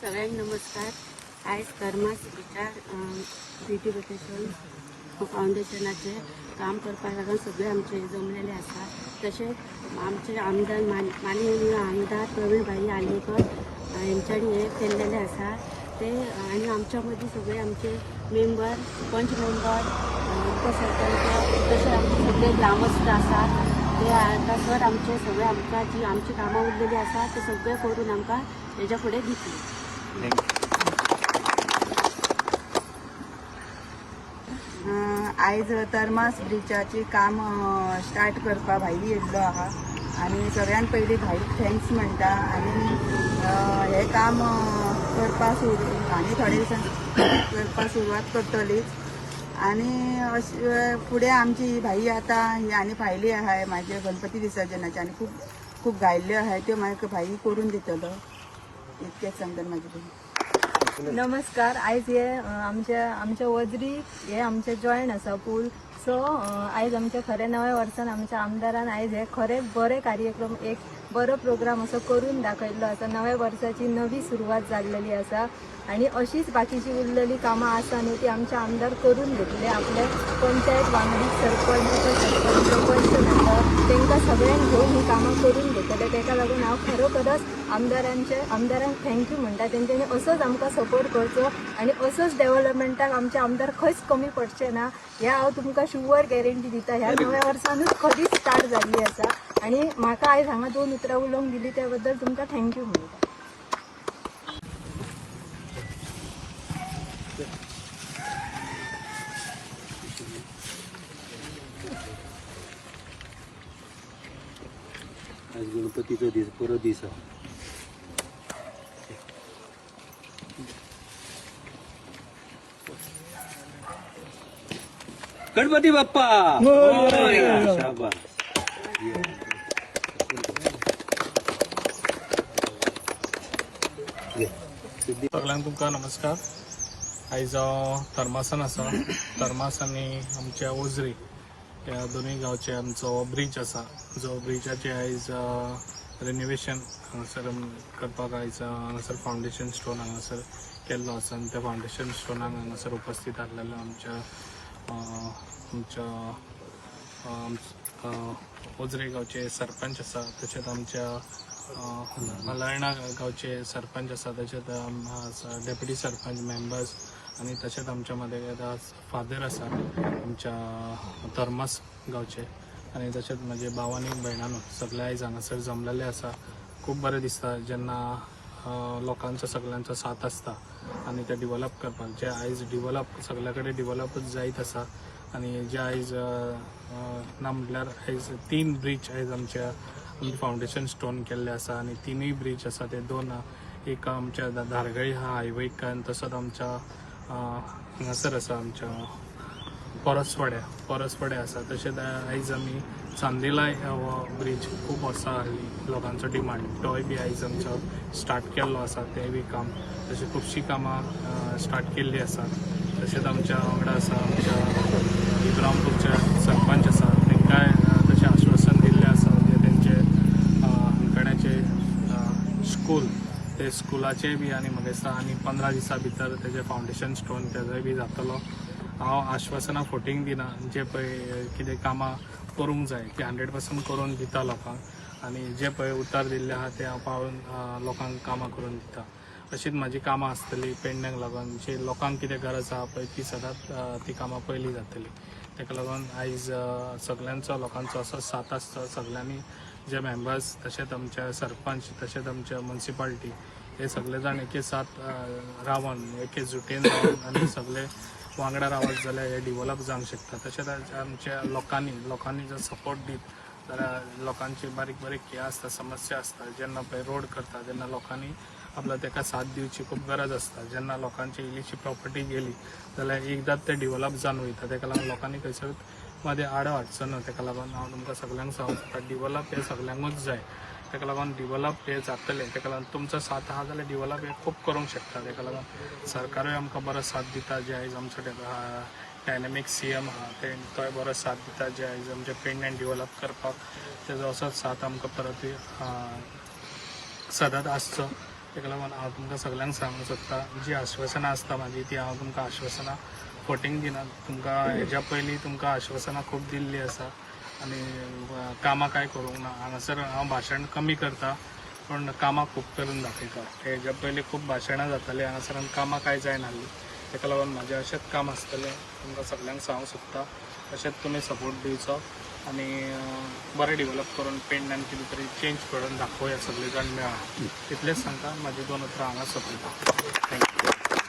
सगळ्यांना नमस्कार. आज धर्मास विचार ब्युटी प्रोटेक्शन फाउंडेशनाचे काम करपाक लागून सगळे आमचे जमलेले आसा. तशेंच आमचे आमदार माननीय आमदार प्रवीण भाई आलेकर यांच्यानी हे केल्लेले आसा ते. आणि आमच्या मदीं सगळे आमचे मेंबर, पंच मेंबर, उपसरपंच, तसे आमचे सगळे ग्रामस्थ आसात ते आता सर आमचे सगळे आमकां जी आमची कामां उरलेली आसा ते सगळे करून आमकां हेच्या फुडें दितले. आयज थर्मास ब्रिजाचे काम स्टार्ट करपा भाई येयल्लो आहा आनी सगळ्यान पयलीं भाईक थँक्स म्हणटा. आनी हे काम करपा आनी थोडे दिसान करपा सुरवात करतलीच. आनी अशें फुडें आमची ही भाई आतां ही आनी भायली आहाय म्हाजे गणपती विसर्जनाचे आनी खूब खूब गायल्ल्यो आहाय त्यो म्हाका भाई करून दितलो. इतकेंच सांगता म्हाजे भयण. नमस्कार. आयज हे आमच्या वजरी हे आमचे जॉयंट आसा पूल. सो आयज आमच्या खरे नव्या वर्सान आमच्या आमदारान आयज हे खरे बरे कार्यक्रम एक बरो प्रोग्राम असो करून दाखयल्लो आसा. नव्या वर्साची नवी सुरवात जाल्लेली आसा आणि अशीच बाकीची उरलेली कामां आसा न्हू ती आमचे आमदार करून घेतले. आपले पंचायत वांगडी सरपंच पंच मेंबर तांकां सगळ्यांक घेवन ही कामां करून घेतले. ताका लागून हांव खरोखरच आमदारांक थँक्यू म्हणटा. तेंच्यांनी असोच आमकां सपोर्ट करचो आणि असोच डेव्हलपमेंटाक आमचे आमदार खंयच कमी पडचे ना ह्या हांव तुमकां शुअर गॅरंटी दिता. ह्या नव्या वर्सानूच खरीच स्टार्ट जाल्ली आसा आणि म्हाका आयज हांगा 2 उतरां उलोवंक दिली त्या बद्दल तुमकां थँक्यू म्हणटा. आज गणपतीचो दीस बरो दीस आसा. गणपती बाप्पा शाबास. सगळ्यांक तुमकां नमस्कार. आयज थर्मासान आसा. थर्मास आनी आमच्या ओझरी ह्या दोनूय गांवचे आमचो ब्रिज आसा जो ब्रिजाचे आयज रिनोवेशन हांगासर करपाक आयज हांगासर फावंडेशन स्टोन हांगासर केल्लो आसा. आनी त्या फावंडेशन स्टोनाक हांगासर उपस्थित आसलेलो आमच्या ओझरे गांवचे सरपंच आसा. तशेंच आमच्या मलयणा गांवचे सरपंच आसा. तशेंच डेप्युटी सरपंच मेंबर्स आणि तशेंच आमच्या मध्ये फादर आसा आमच्या थर्मास गांवचे. आणि तशेंच म्हजे भाव आनी भयणानो सगळे आयज हांगासर जमलेले आसा. खूब बरें दिसता जेन्ना लोकांचो सगळ्यांचो साथ आसता आणि ते डिवेलप करपाक जे आयज डिवेलप सगळे कडेन डिवेलपच जायत आसा. आणि जे आयज ना म्हटल्यार आयज 3 ब्रिज आयज आमच्या फावंडेशन स्टोन केल्ले आसा. आणि 3य ब्रिज आसा ते 2 एक आमच्या धारगळी हा हायवेकान तसोच आमच्या हांगासर आसा आमच्या परसवाड्या आसा. तशेंच आयज आमी चांदेला हो ब्रिज खूब वर्सां आहली लोकांचो डिमांड तोय बी आयज आमचो स्टार्ट केल्लो आसा. तें बी काम तशें खुबशीं कामां स्टार्ट केल्लीं आसा. तशेंच आमच्या वांगडा आसा आमच्या इब्राहिमपूरचे सरपंच आसा. तांकांय तशें आश्वासन दिल्लें आसा जे तेंचे हांगकड्याचे स्कूल ते स्कुलाचे बी आनी म्हाका दिसता आनी 15 दिसां भितर तेजे फावंडेशन स्टोन तेजोय बी जातलो. हांव आश्वासनां फोटींग दिना. जे पळय कितें कामां करूंक जाय ती 100% करून दिता लोकांक. आनी जे पळय उतर दिल्ले आहा ते हांव पावून लोकांक कामां करून दिता. अशीच म्हाजी कामां आसतली पेडण्याक लागून जी लोकांक कितें गरज आहा पळय ती सदांच ती कामां पयलीं जातली. ताका लागून आयज सगळ्यांचो लोकांचो असो साथ आसता. सगळ्यांनी जे मेंबर्स तशेंच आमचे सरपंच तशेंच आमच्या म्युनिसिपालिटी हे सगळे जाण एके साथ रावन एके जुटेन रावन आनी सगळे वांगडा रावत जाल्यार हे डिवेलप जावंक शकता. तशेंच आमच्या लोकांनी जर सपोर्ट दीत जाल्यार लोकांची बारीक बारीक हे आसता समस्या आसता. जेन्ना पळय रोड करता तेन्ना लोकांनी आपलो ताका साथ दिवची खूब गरज आसता. जेन्ना लोकांची इल्लीशी प्रॉपर्टी गेली जाल्यार एकदांच ते डिवेलप जावन वयता. ताका लागून लोकांनी खंयसर मदें आडो हाडचो न्हू. ताका लागून हांव तुमकां सगळ्यांक सांगता डिवेलप हे सगळ्यांकूच जाय. ताका लागून डिवेलप हे जातलें, ताका लागून तुमचो साथ आहा जाल्यार डिवेलप हे खूब करूंक शकता. ताका लागून सरकारूय आमकां बरो साथ दिता, जे आयज आमचो डायनॅमीक CM आहा तोय बरो साथ दिता, जे आयज आमचे पेडण्यां डिवेलप करपाक तेजो असोच साथ आमकां परत सदांच आसचो. ताका लागून हांव तुमकां सगळ्यांक सांगूंक सोदता, जी आश्वासनां आसता म्हाजी ती हांव तुमकां आश्वासनां फटींग दिना. तुमकां हेज्या पयलीं तुमकां आश्वासनां खूब दिल्लीं आसा आनी कामां कांय करूंक ना. हांगासर हांव भाशण कमी करता पूण कामां खूब करून दाखयता. हेज्या पयलीं खूब भाशणां जातालीं हांगासर आनी कामां कांय जायनासलीं. ताका लागून म्हाजें अशेंच काम आसतलें तुमकां सगळ्यांक सांगूंक सोदता. अशेंच तुमी सपोर्ट दिवचो आनी बरें डिवेलप करून पेडण्यान कितें तरी चेंज करून दाखोवया सगळे जाण मेळून. तितलेंच सांगता, म्हाजी 2 उतरां हांगा सोंपयता. थँक्यू.